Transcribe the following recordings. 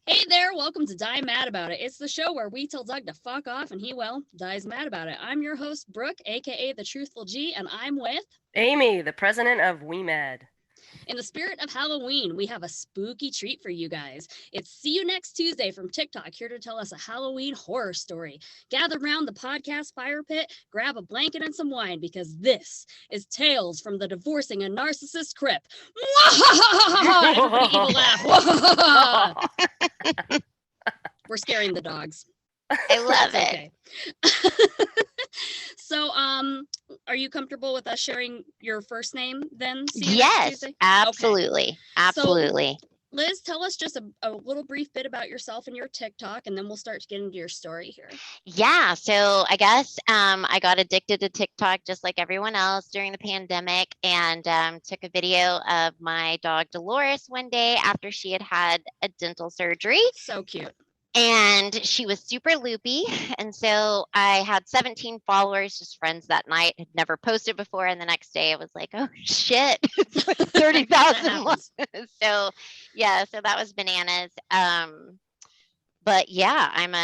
Hey there, welcome to Die Mad About It. It's the show where we tell Doug to fuck off and he, well, dies mad about it. I'm your host, Brooke, aka The Truthful G, and I'm with... Amy, the president of WeMed. In the spirit of Halloween, we have a spooky treat for you guys. It's See You Next Tuesday from TikTok, here to tell us a Halloween horror story. Gather round the podcast fire pit, grab a blanket and some wine, because this is Tales from the Divorcing a Narcissist Crypt. Everybody evil laugh. We're scaring the dogs. I love it. Okay. So, are you comfortable with us sharing your first name then? Yes, absolutely. Okay. Absolutely. So, Liz, tell us just a little brief bit about yourself and your TikTok, and then we'll start to get into your story here. Yeah. So I guess I got addicted to TikTok just like everyone else during the pandemic, and took a video of my dog Dolores one day after she had had a dental surgery. So cute. And she was super loopy. And so I had 17 followers, just friends that night, had never posted before. And the next day I was like, oh shit, it's like 30,000. So yeah, so that was bananas. But yeah, I'm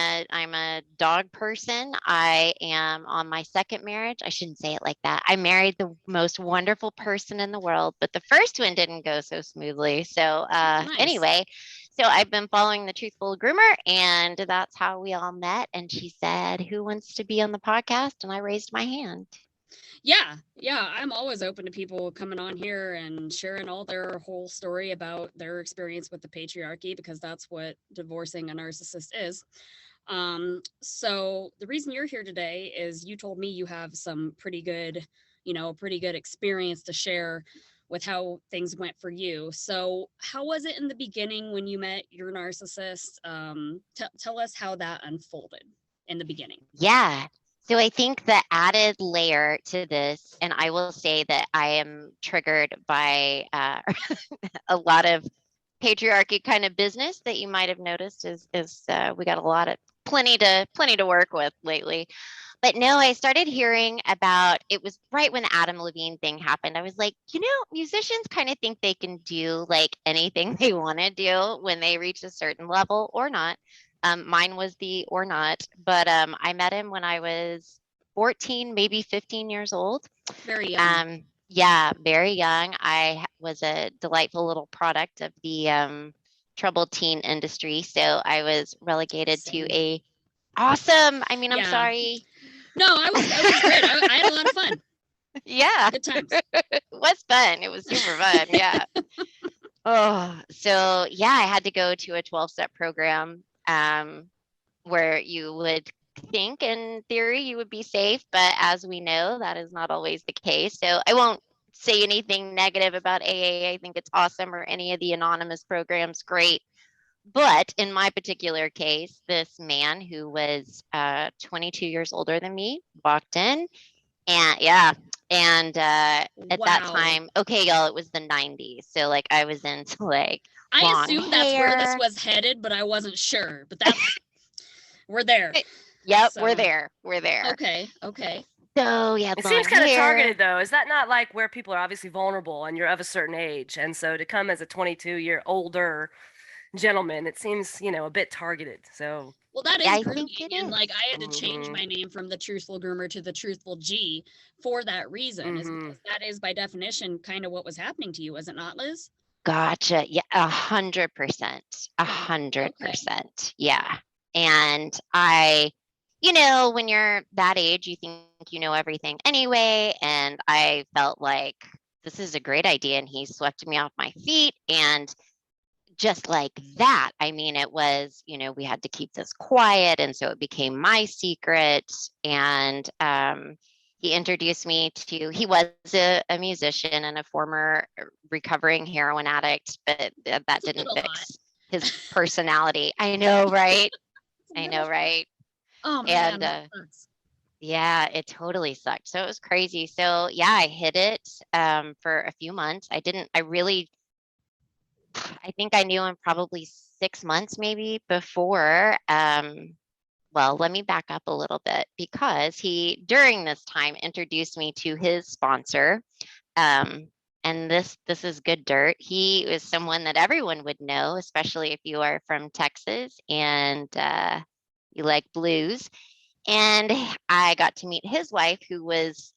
a dog person. I am on my second marriage. I shouldn't say it like that. I married the most wonderful person in the world, but the first one didn't go so smoothly. So Nice. anyway, so I've been following the Truthful Groomer, and that's how we all met. And she said, who wants to be on the podcast? And I raised my hand. Yeah, I'm always open to people coming on here and sharing all their whole story about their experience with the patriarchy, because that's what divorcing a narcissist is. So the reason you're here today is you told me you have some pretty good experience to share with how things went for you. So how was it in the beginning when you met your narcissist? Tell us how that unfolded in the beginning. Yeah. So I think the added layer to this, and I will say that I am triggered by a lot of patriarchy kind of business that you might have noticed is we got plenty to work with lately. But no, I started hearing about, it was right when the Adam Levine thing happened. I was like, musicians kind of think they can do like anything they want to do when they reach a certain level or not. Mine was the or not, but I met him when I was 14, maybe 15 years old. Very young. Yeah, very young. I was a delightful little product of the troubled teen industry. So I was relegated Same. to a awesome. I mean, I'm Yeah. sorry. No, I was great. I had a lot of fun. Yeah, Good times. it was fun. It was super fun. Yeah. Oh, so yeah, I had to go to a 12-step program where you would think in theory you would be safe, but as we know, that is not always the case. So I won't say anything negative about AA. I think it's awesome, or any of the anonymous programs, great. But in my particular case, this man who was 22 years older than me walked in, and at that Wow. time, okay, y'all, it was the 90s. So like I was into like I long assumed that's where this hair. was headed, but I wasn't sure. But that's we're there. Yep, So- we're there. We're there. Okay. So yeah, It long seems kind of hair. targeted, though. Is that not like where people are obviously vulnerable and you're of a certain age? And so to come as a 22-year older gentleman, it seems, a bit targeted. So, Well, that is Yeah, I grooming, think it and is. like I had to change Mhm. my name from the Truthful Groomer to the Truthful G for that reason. Is Mhm. because that is by definition kind of what was happening to you, was it not, Liz? Gotcha. Yeah, 100%. 100%. Yeah. And when you're that age, you think you know everything anyway. And I felt like this is a great idea. And he swept me off my feet. And just like that, I mean, it was, we had to keep this quiet. And so it became my secret. And he introduced me he was a musician and a former recovering heroin addict, but that That's a didn't little fix his personality. I know, right? I know, right? Oh man, And that sucks. yeah, it totally sucked. So it was crazy. So yeah, I hid it for a few months. I think I knew him probably 6 months maybe before. Well, let me back up a little bit, because he, during this time, introduced me to his sponsor. and this is good dirt. He is someone that everyone would know, especially if you are from Texas and you like blues. And I got to meet his wife, who was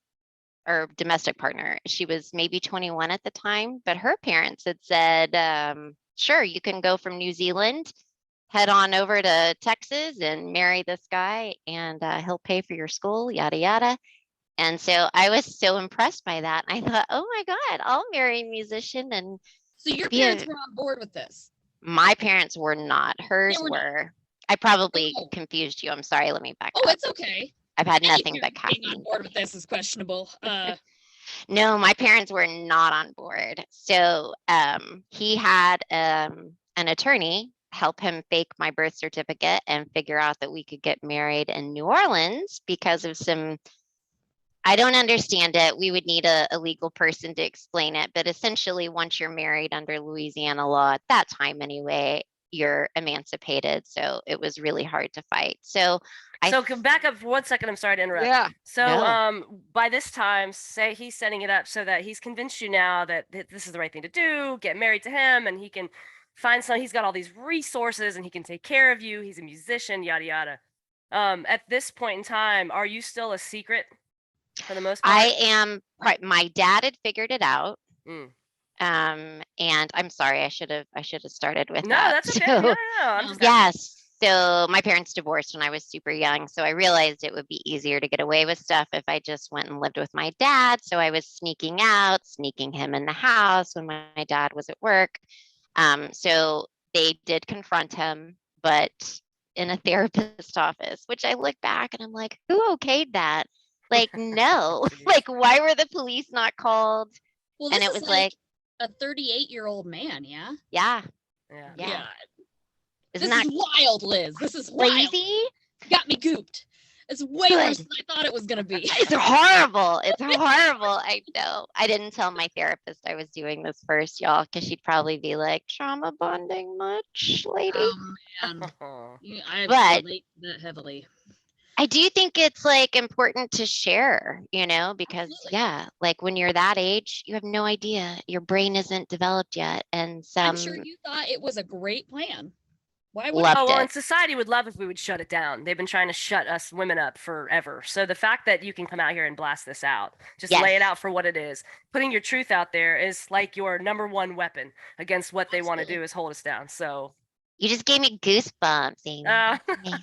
our domestic partner. She was maybe 21 at the time, but her parents had said, sure, you can go from New Zealand, head on over to Texas and marry this guy, and he'll pay for your school, yada, yada. And so I was so impressed by that. I thought, oh my God, I'll marry a musician and So your be parents a. were on board with this. My parents were not. Hers were not. were. I probably Oh. confused you. I'm sorry. Let me back Oh, up. it's okay. I've had Any nothing but parent being on caffeine. board with this is questionable. No, my parents were not on board. So he had an attorney help him fake my birth certificate and figure out that we could get married in New Orleans because of some. I don't understand it. We would need a legal person to explain it. But essentially, once you're married under Louisiana law, at that time anyway, you're emancipated. So it was really hard to fight. So back up for 1 second. I'm sorry to interrupt. Yeah. So No. by this time, say he's setting it up so that he's convinced you now that this is the right thing to do, get married to him, and he can find he's got all these resources and he can take care of you. He's a musician, yada, yada. At this point in time, are you still a secret for the most part? I am. My dad had figured it out. Mm. And I'm sorry, I should have started with No, that. that's okay. So, No. I'm just yes. So my parents divorced when I was super young. So I realized it would be easier to get away with stuff if I just went and lived with my dad. So I was sneaking out, sneaking him in the house when my dad was at work. So they did confront him, but in a therapist office, which I look back and I'm like, who okayed that? Like, no. Like, why were the police not called? Well, And this it is was like a 38-year-old man, yeah? Yeah. Yeah. Isn't This that is wild, Liz. This is wild. crazy? Got me gooped. It's way worse than I thought it was gonna be. It's horrible. It's horrible. I know. I didn't tell my therapist I was doing this first, y'all, because she'd probably be like, trauma bonding much, lady? Oh man. I But relate to that heavily. I do think it's like important to share, because Absolutely. yeah, like when you're that age, you have no idea. Your brain isn't developed yet. And I'm some sure you thought it was a great plan. Why would loved Oh, well, it. and society would love if we would shut it down. They've been trying to shut us women up forever. So the fact that you can come out here and blast this out, just lay it Yes. out for what it is, putting your truth out there is like your number one weapon against what they want to do is hold us down. So You just gave me goosebumps, Amy. Amazing.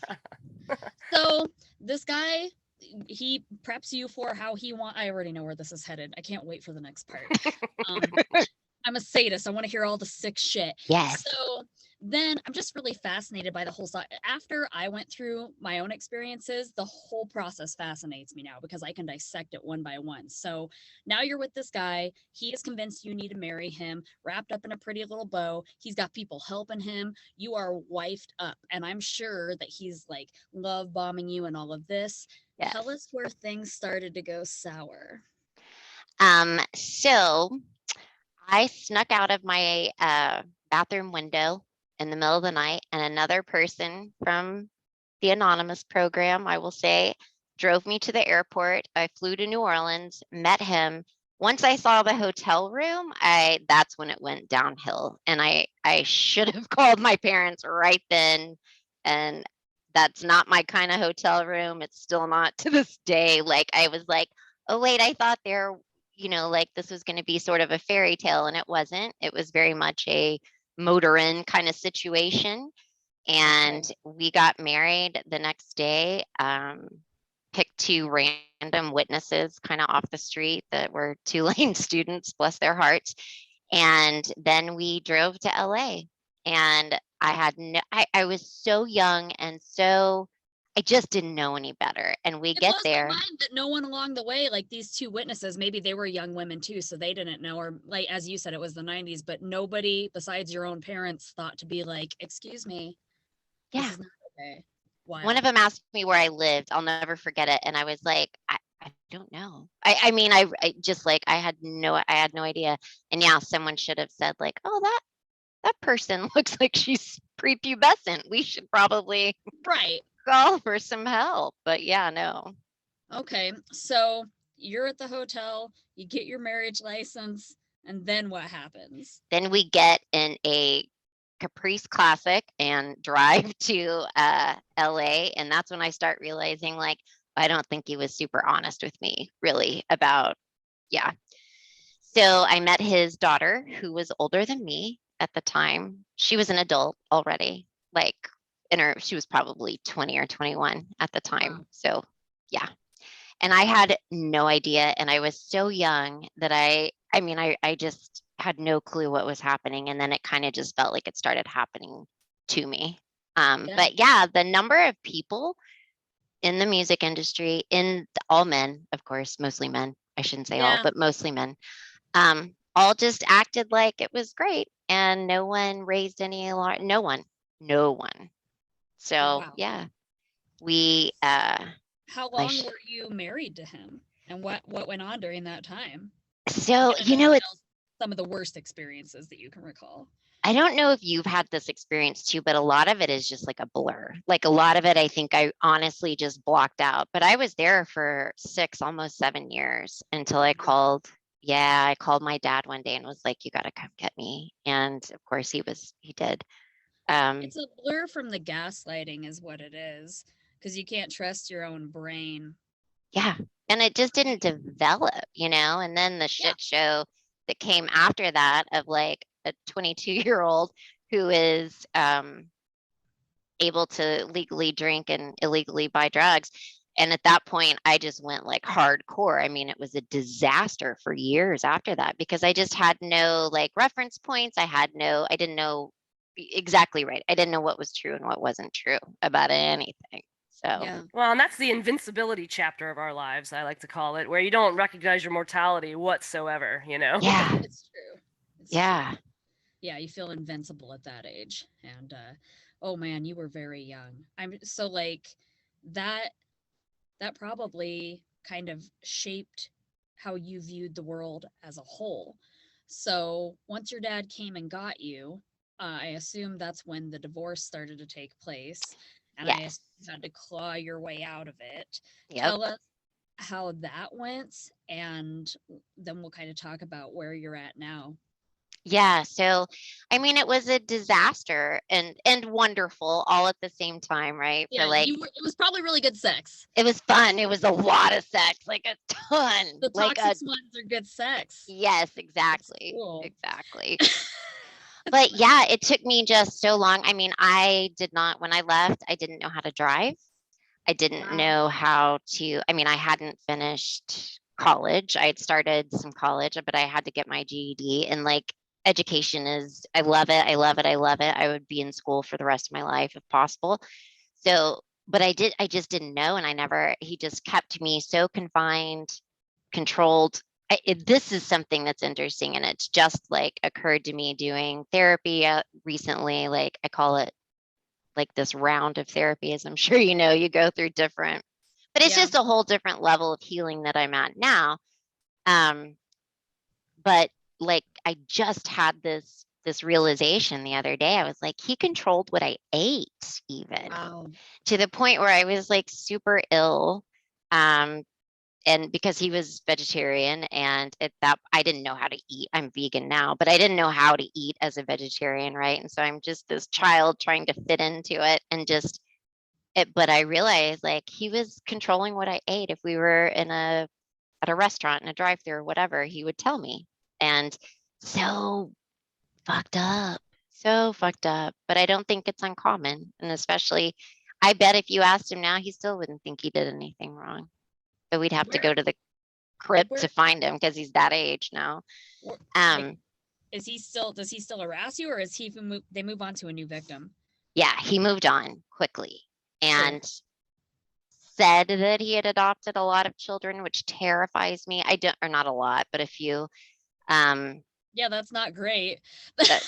So this guy, he preps you for how he I already know where this is headed. I can't wait for the next part. I'm a sadist. I want to hear all the sick shit. Yes. So then I'm just really fascinated by the whole side. After I went through my own experiences, the whole process fascinates me now because I can dissect it one by one. So now you're with this guy. He is convinced you need to marry him, wrapped up in a pretty little bow. He's got people helping him. You are wifed up. And I'm sure that he's like love bombing you and all of this. Yes. Tell us where things started to go sour. So I snuck out of my bathroom window in the middle of the night, and another person from the anonymous program, I will say, drove me to the airport. I flew to New Orleans, met him. Once I saw the hotel room, that's when it went downhill. And I should have called my parents right then. And that's not my kind of hotel room. It's still not to this day. Like I was like, oh wait, I thought like this was going to be sort of a fairy tale, and it wasn't. It was very much a motor in kind of situation. And we got married the next day. Picked two random witnesses kind of off the street that were Tulane students, bless their hearts. And then we drove to LA. And I was so young and so I just didn't know any better. And we get there. That no one along the way, like these two witnesses, maybe they were young women too, so they didn't know, or like as you said, it was the 90s, but nobody besides your own parents thought to be like, excuse me. Yeah. This is not okay. Wild. One of them asked me where I lived. I'll never forget it. And I was like, I don't know. I just like I had no idea. And yeah, someone should have said like, oh, that person looks like she's prepubescent. We should probably call for some help. But yeah, no. Okay, so you're at the hotel, you get your marriage license. And then what happens? Then we get in a Caprice Classic and drive to LA. And that's when I start realizing, like, I don't think he was super honest with me, really, about, yeah. So I met his daughter, who was older than me at the time. She was an adult already, like she was probably 20 or 21 at the time. Wow. So yeah. And I had no idea. And I was so young that I just had no clue what was happening. And then it kind of just felt like it started happening to me. Yeah. But yeah, the number of people in the music industry, all men, of course, mostly men. I shouldn't say all, Yeah. but mostly men, all just acted like it was great, and no one raised any alarm. No one. So Wow. yeah, we How my long sh- were you married to him? And what went on during that time? so In a you know, it's nutshell, some of the worst experiences that you can recall. I don't know if you've had this experience too, but a lot of it is just like a blur. Like a lot of it, I think I honestly just blocked out. But I was there for 6, almost 7 years until I called. Yeah, I called my dad one day and was like, "You got to come get me." And of course, he did. It's a blur from the gaslighting, is what it is, because you can't trust your own brain. Yeah. And it just didn't develop, and then the Yeah. shit show that came after that of like a 22-year-old who is able to legally drink and illegally buy drugs. And at that point, I just went like hardcore. I mean, it was a disaster for years after that because I just had no like reference points. I didn't know exactly right. I didn't know what was true and what wasn't true about anything. So, Yeah. Well, and that's the invincibility chapter of our lives, I like to call it, where you don't recognize your mortality whatsoever, yeah, It's true. It's true. yeah. Yeah, you feel invincible at that age. And oh man, you were very young. I'm so like that that probably kind of shaped how you viewed the world as a whole. So once your dad came and got you, I assume that's when the divorce started to take place, and I Yes. assume you had to claw your way out of it. Yep. Tell us how that went, and then we'll kind of talk about where you're at now. Yeah, so I mean it was a disaster and wonderful all at the same time, right? For Yeah, like it was probably really good sex. it was fun. It was a lot of sex, like a ton. The Like toxic ones are good sex. yes, That's exactly. cool. Exactly. But yeah, it took me just so long. I mean, I did not when I left, I didn't know how to drive. I didn't Wow. know how to, I mean, I hadn't finished college. I had started some college, but I had to get my GED. And like education is, I love it. I love it. I love it. I would be in school for the rest of my life if possible. So, but I just didn't know. And he just kept me so confined, controlled. This is something that's interesting. And it's just like occurred to me doing therapy recently. Like I call it like this round of therapy, as I'm sure you know, you go through different, but it's Yeah. just a whole different level of healing that I'm at now. Um, but like I just had this realization the other day. I was like, he controlled what I ate, even Wow. to the point where I was like super ill. And because he was vegetarian and that I didn't know how to eat. I'm vegan now, but I didn't know how to eat as a vegetarian, right? And so I'm just this child trying to fit into it and just it, but I realized like he was controlling what I ate. If we were at a restaurant in a drive-through or whatever, he would tell me. And so fucked up. So fucked up. But I don't think it's uncommon. And especially I bet if you asked him now, he still wouldn't think he did anything wrong. But we'd have to Where go to the crypt where to find him because he's that age now. like does he still harass you, or is they move on to a new victim? Yeah, he moved on quickly Cool. and said that he had adopted a lot of children, which terrifies me. I don't, or not a lot, but a few. Yeah, that's not great.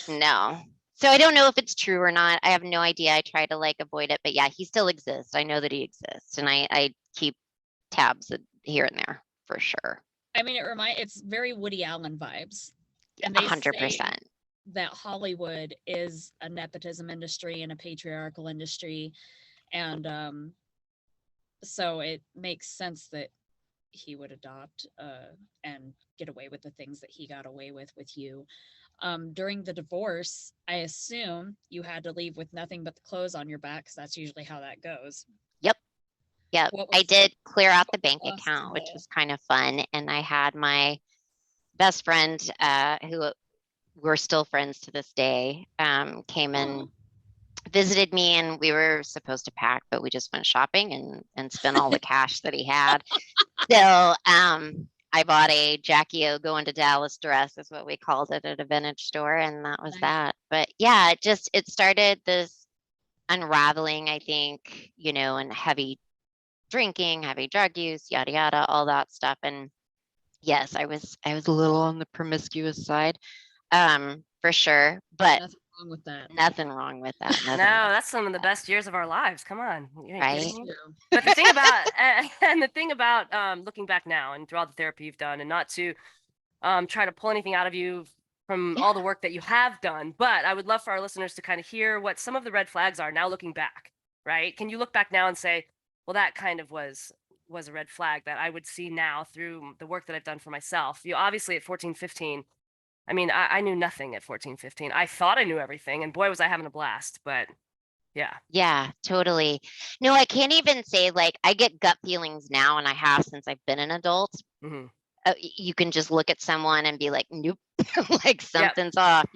No. So I don't know if it's true or not. I have no idea. I try to like avoid it, but yeah, he still exists. I know that he exists, and I keep tabs here and there for sure. I mean, it's very Woody Allen vibes. Yeah, And they say 100%. that Hollywood is a nepotism industry and a patriarchal industry. And so it makes sense that he would adopt and get away with the things that he got away with you. During the divorce, I assume you had to leave with nothing but the clothes on your back, because that's usually how that goes. Yep. Yep. What I was did clear out the bank cost account, which involved? was kind of fun. And I had my best friend, who we're still friends to this day, came and visited me, and we were supposed to pack, but we just went shopping and spent all the cash that he had. So I bought a Jackie O going to Dallas dress, is what we called it, at a vintage store, and that was Nice. that. But yeah, it started this unraveling, I think, and heavy drinking, heavy drug use, yada yada, all that stuff. And yes, I was a little on the promiscuous side, for sure, but Nothing wrong with that. nothing wrong with that. No, Nothing, that's some of the best years of our lives. Come on. You ain't right? kidding me. True. But the thing about and the thing about looking back now and through all the therapy you've done, and not to try to pull anything out of you from all the Yeah. work that you have done, but I would love for our listeners to kind of hear what some of the red flags are now looking back, right? Can you look back now and say, well, that kind of was a red flag that I would see now through the work that I've done for myself. You obviously at 14, 15, I mean, I knew nothing at 14, 15. I thought I knew everything, and boy, was I having a blast. But yeah. Yeah, totally. No, I can't even say, like, I get gut feelings now, and I have since I've been an adult. Hmm. You can just look at someone and be like, nope, like Yep. something's off,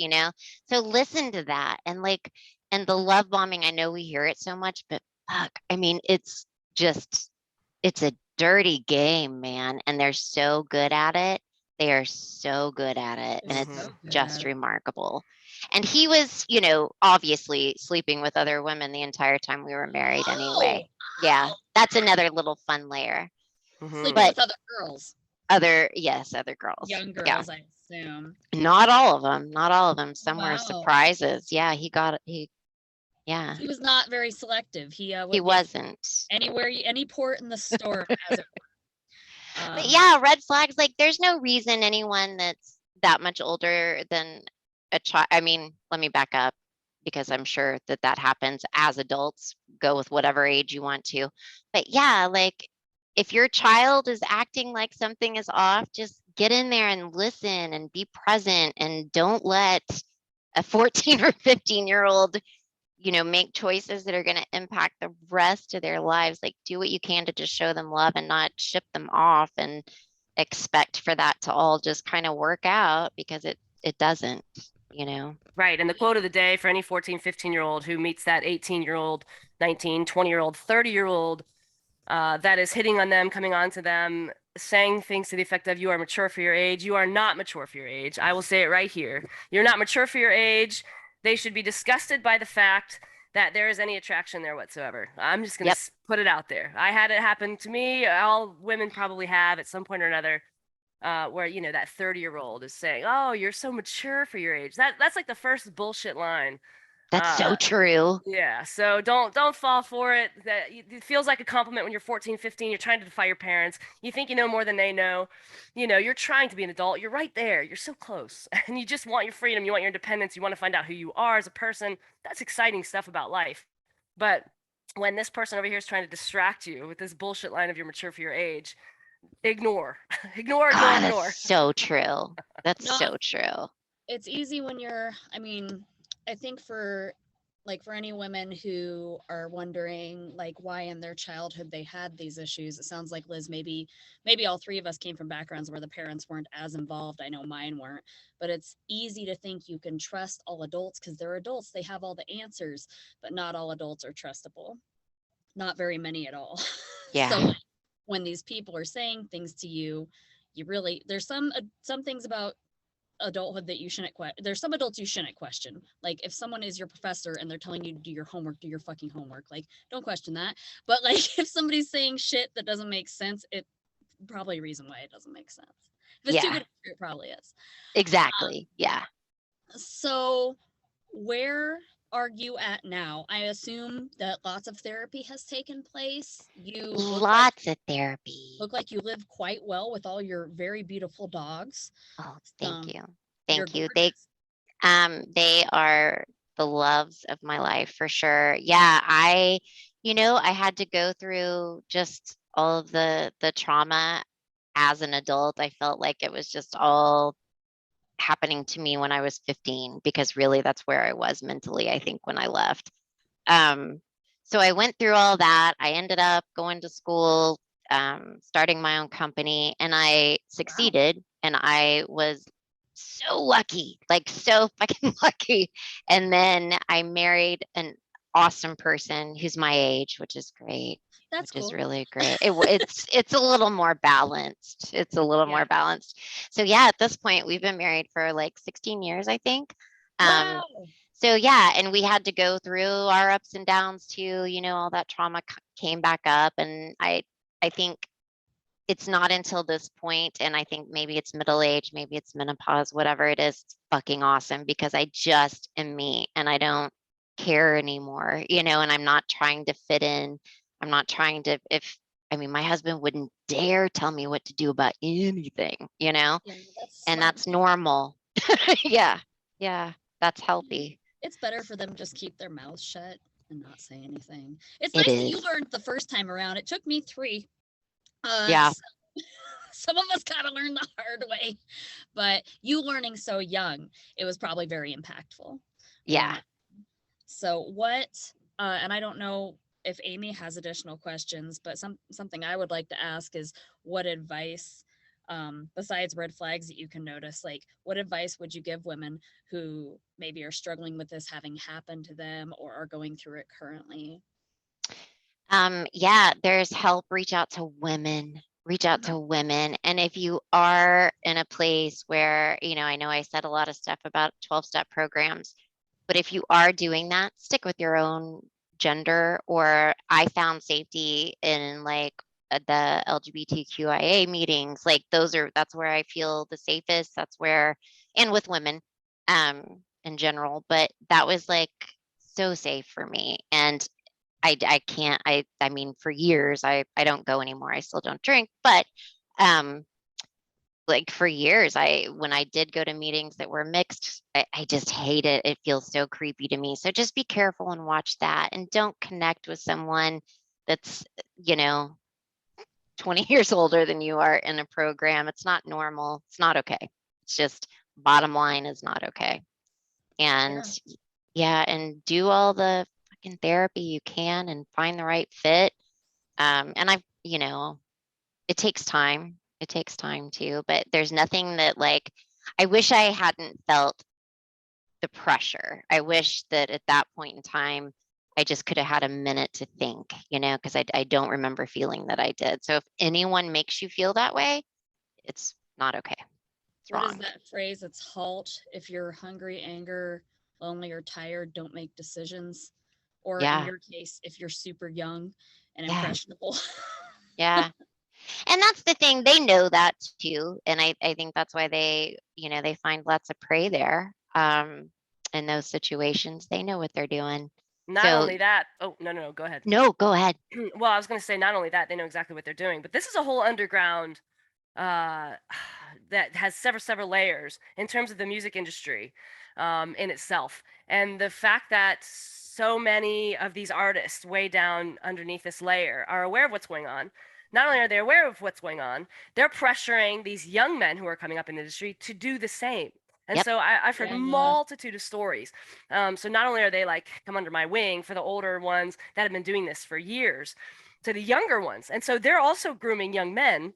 So listen to that. And and the love bombing, I know we hear it so much, but fuck, I mean, it's a dirty game, man. And they're so good at it. They are so good at it. They're And Mhm. it's so good just at it. remarkable. And he was, obviously sleeping with other women the entire time we were married anyway. Yeah, that's another little fun layer. Sleeping Mhm. But with other girls, other girls. young Yeah. girls, I assume. Not all of them. Not all of them. Some were Wow. surprises. Yeah, yeah, He was not very selective. He he would get wasn't. anywhere, any port in the store, as it were. But yeah, red flags, like there's no reason anyone that's that much older than a child. I mean, let me back up, because I'm sure that happens as adults. Go with whatever age you want to. But yeah, like if your child is acting like something is off, just get in there and listen and be present, and don't let a 14 or 15-year-old make choices that are going to impact the rest of their lives. Like, do what you can to just show them love and not ship them off and expect for that to all just kind of work out, because it doesn't. Right. And the quote of the day for any 14, 15-year-old who meets that 18-year-old, 19, 20-year-old, 30-year-old that is hitting on them, coming on to them, saying things to the effect of, you are mature for your age. You are not mature for your age. I will say it right here. You're not mature for your age. They should be disgusted by the fact that there is any attraction there whatsoever. I'm just going Yep. to put it out there. I had it happen to me. All women probably have at some point or another. Where that 30-year-old is saying, "Oh, you're so mature for your age." That's like the first bullshit line. That's so Uh, true. yeah, so don't fall for it. It feels like a compliment when you're 14, 15. You're trying to defy your parents. You think you know more than they know. You're trying to be an adult. You're right there. You're so close, and you just want your freedom. You want your independence. You want to find out who you are as a person. That's exciting stuff about life. But when this person over here is trying to distract you with this bullshit line of you're mature for your age, ignore. ignore, God, ignore. that's so true. That's No, so true. it's easy when I mean, I think for any women who are wondering why in their childhood they had these issues, it sounds like, Liz, maybe all three of us came from backgrounds where the parents weren't as involved. I know mine weren't, but it's easy to think you can trust all adults because they're adults. They have all the answers, but not all adults are trustable. Not very many at all. Yeah. So when these people are saying things to you, there's some things about adulthood that you shouldn't there's some adults you shouldn't question. Like if someone is your professor and they're telling you to do your homework, do your fucking homework. Like, don't question that. But if somebody's saying shit that doesn't make sense, it probably a reason why it doesn't make sense. If it's too Yeah. good, it probably is. Exactly. Yeah. So where are you at now? I assume that lots of therapy has taken place. You Lots of therapy. look like you live quite well with all your very beautiful dogs. Oh, thank you. You're Thank you. gorgeous. They are the loves of my life for sure. Yeah, I had to go through just all of the trauma as an adult. I felt like it was just all happening to me when I was 15, because really that's where I was mentally, I think, when I left. So I went through all that. I ended up going to school, starting my own company, and I succeeded. And I was so lucky, like so fucking lucky. And then I married an awesome person who's my age, which is great. That's Which is cool. really great. It's a little more balanced. It's a little more Yeah. balanced. So yeah, at this point, we've been married for like 16 years, I think. Wow. So yeah, and we had to go through our ups and downs too. All that trauma came back up, and I think it's not until this point, and I think maybe it's middle age, maybe it's menopause, whatever it is, it's fucking awesome, because I just am me and I don't care anymore, and I'm not trying to fit in. I'm not trying to, my husband wouldn't dare tell me what to do about anything, Yeah, that's and smart. that's normal. Yeah. Yeah. That's healthy. It's better for them to just keep their mouths shut and not say anything. It's It nice that you is. learned the first time around. It took me 3. Yeah. Some of us gotta learn the hard way, but you learning so young, it was probably very impactful. Yeah. So what, and I don't know if Amy has additional questions, but something I would like to ask is what advice, besides red flags that you can notice, like what advice would you give women who maybe are struggling with this having happened to them or are going through it currently? Yeah, there's help. Reach out to women. Reach out to women. And if you are in a place where, I know I said a lot of stuff about 12-step programs, but if you are doing that, stick with your own gender. Or I found safety in like the LGBTQIA meetings. Like that's where I feel the safest. That's where, and with women, in general, but that was like so safe for me. And I can't, I mean, for years, I don't go anymore. I still don't drink, but, like for years, when I did go to meetings that were mixed, I just hate it. It feels so creepy to me. So just be careful and watch that, and don't connect with someone that's, 20 years older than you are in a program. It's not normal. It's not okay. It's just, bottom line, is not okay. And yeah, and do all the fucking therapy you can and find the right fit. And it takes time. It takes time too, but there's nothing that, like, I wish I hadn't felt the pressure. I wish that at that point in time, I just could have had a minute to think, because I don't remember feeling that I did. So if anyone makes you feel that way, it's not okay. It's What is wrong. that phrase? It's halt. If you're hungry, anger, lonely, or tired, don't make decisions. Or in Yeah. your case, if you're super young and Yeah. impressionable. Yeah. And that's the thing. They know that too. And I think that's why they find lots of prey there. In those situations, they know what they're doing. Not only that, oh, no, go ahead. No, go ahead. Well, I was going to say, not only that, they know exactly what they're doing, but this is a whole underground that has several layers in terms of the music industry in itself. And the fact that so many of these artists way down underneath this layer are aware of what's going on. Not only are they aware of what's going on, they're pressuring these young men who are coming up in the industry to do the same. And so I've heard multitude of stories. So not only are they like, come under my wing, for the older ones that have been doing this for years, to the younger ones. And so they're also grooming young men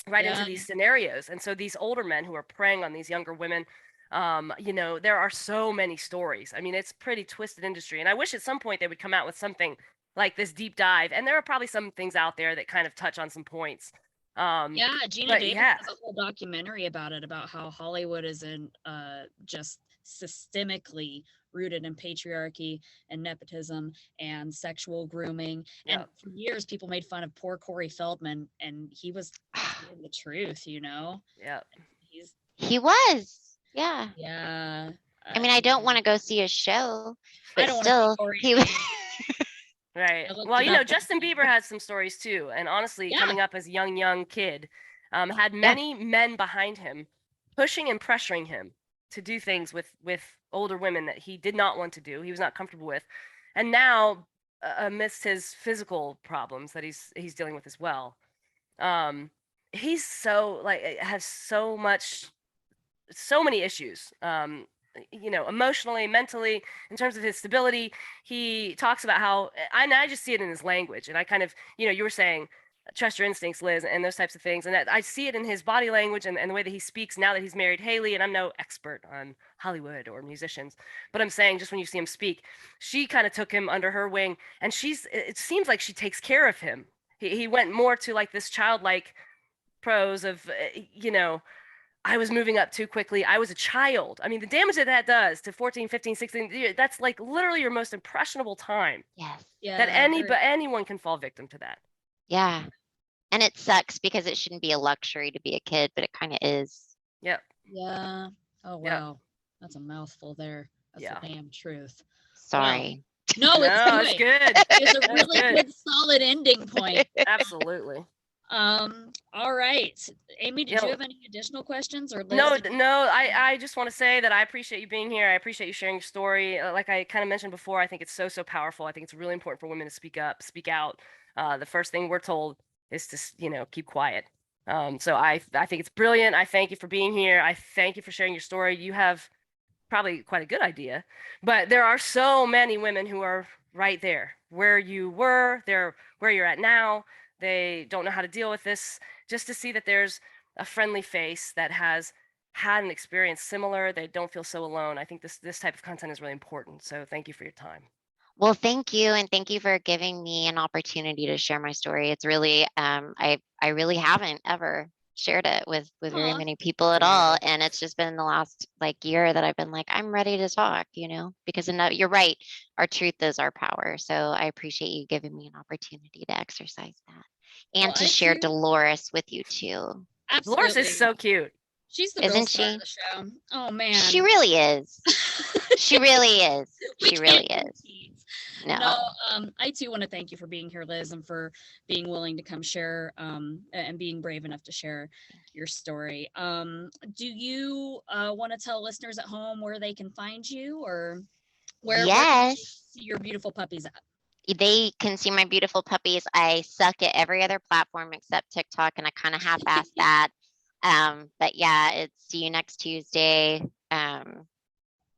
right into these scenarios. And so these older men who are preying on these younger women, there are so many stories. I mean, it's pretty twisted industry. And I wish at some point they would come out with something like this deep dive. And there are probably some things out there that kind of touch on some points. Gina Davis has a whole documentary about it, about how Hollywood is just systemically rooted in patriarchy and nepotism and sexual grooming. And for years, people made fun of poor Corey Feldman, and he was telling the truth, Yeah. He was. Yeah. Yeah. I mean, I don't want to go see his show, but I don't still, he was. Right. Well, Justin Bieber has some stories too. And honestly, coming up as a young kid, had many men behind him pushing and pressuring him to do things with older women that he did not want to do, he was not comfortable with. And now, amidst his physical problems that he's dealing with as well, he's so like has so many issues, emotionally, mentally, in terms of his stability. He talks about how, and I just see it in his language, and I kind of, you were saying trust your instincts, Liz, and those types of things, and that I see it in his body language and the way that he speaks now that he's married Haley. And I'm no expert on Hollywood or musicians, but I'm saying just when you see him speak, she kind of took him under her wing, and it seems like she takes care of him. He went more to like this childlike prose of, I was moving up too quickly. I was a child. I mean, the damage that does to 14, 15, 16, that's like literally your most impressionable time. Yes. Yeah. That anyone can fall victim to that. Yeah. And it sucks because it shouldn't be a luxury to be a kid, but it kind of is. Yep. Yeah. Oh, wow. Yep. That's a mouthful there. That's Yeah. the damn truth. Sorry. Wow. No, it's good. It's a really good, solid ending point. Absolutely. All right. Amy, did you have any additional questions? Or Liz, No, I just want to say that I appreciate you being here. I appreciate you sharing your story. Like I kind of mentioned before, I think it's so powerful. I think it's really important for women to speak up, speak out. The first thing we're told is to, keep quiet. So I think it's brilliant. I thank you for being here. I thank you for sharing your story. You have probably quite a good idea, but there are so many women who are right there where you were, they're where you're at now. They don't know how to deal with this. Just to see that there's a friendly face that has had an experience similar, they don't feel so alone. I think this type of content is really important. So thank you for your time. Well, thank you. And thank you for giving me an opportunity to share my story. It's really, I really haven't ever shared it with very many people at all. And it's just been the last year that I've been like, I'm ready to talk, because you're right. Our truth is our power. So I appreciate you giving me an opportunity to exercise that and to share Dolores with you too. Absolutely. Dolores is so cute. She's the real star of the show. Oh man. She really is. She really is. She really is. No, I too want to thank you for being here, Liz, and for being willing to come share and being brave enough to share your story. Do you want to tell listeners at home where they can find you, or where can you see your beautiful puppies at? They can see my beautiful puppies. I suck at every other platform except TikTok, and I kind of half-ass that. But yeah, it's see you next Tuesday.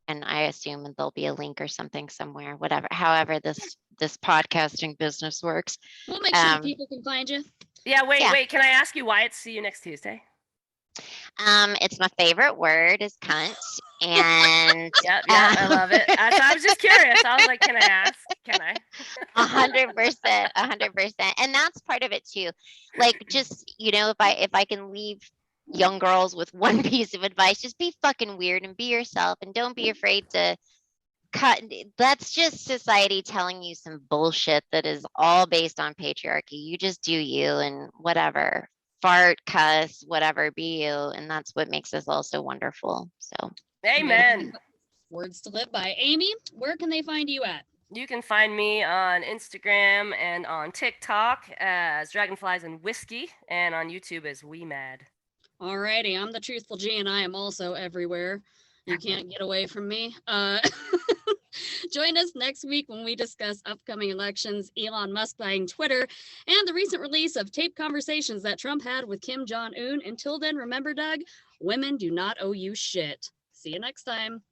And I assume there'll be a link or something somewhere, however this podcasting business works. We'll make sure people can find you. Yeah, wait. Can I ask you why it's see you next Tuesday? It's my favorite word is cunt. And yeah, I love it. I was just curious. I was like, can I ask? Can I? 100%. And that's part of it too. Just, if I can leave young girls with one piece of advice, just be fucking weird and be yourself, and don't be afraid to cut. That's just society telling you some bullshit that is all based on patriarchy. You just do you, and whatever, fart, cuss, whatever, be you. And that's what makes us all so wonderful. So amen. Words to live by. Amy, where can they find you at? You can find me on Instagram and on TikTok as Dragonflies and Whiskey, and on YouTube as We Mad. Alrighty, I'm the Truthful G, and I am also everywhere. You can't get away from me. Join us next week when we discuss upcoming elections, Elon Musk buying Twitter, and the recent release of taped conversations that Trump had with Kim Jong-un. Until then, remember, Doug, women do not owe you shit. See you next time.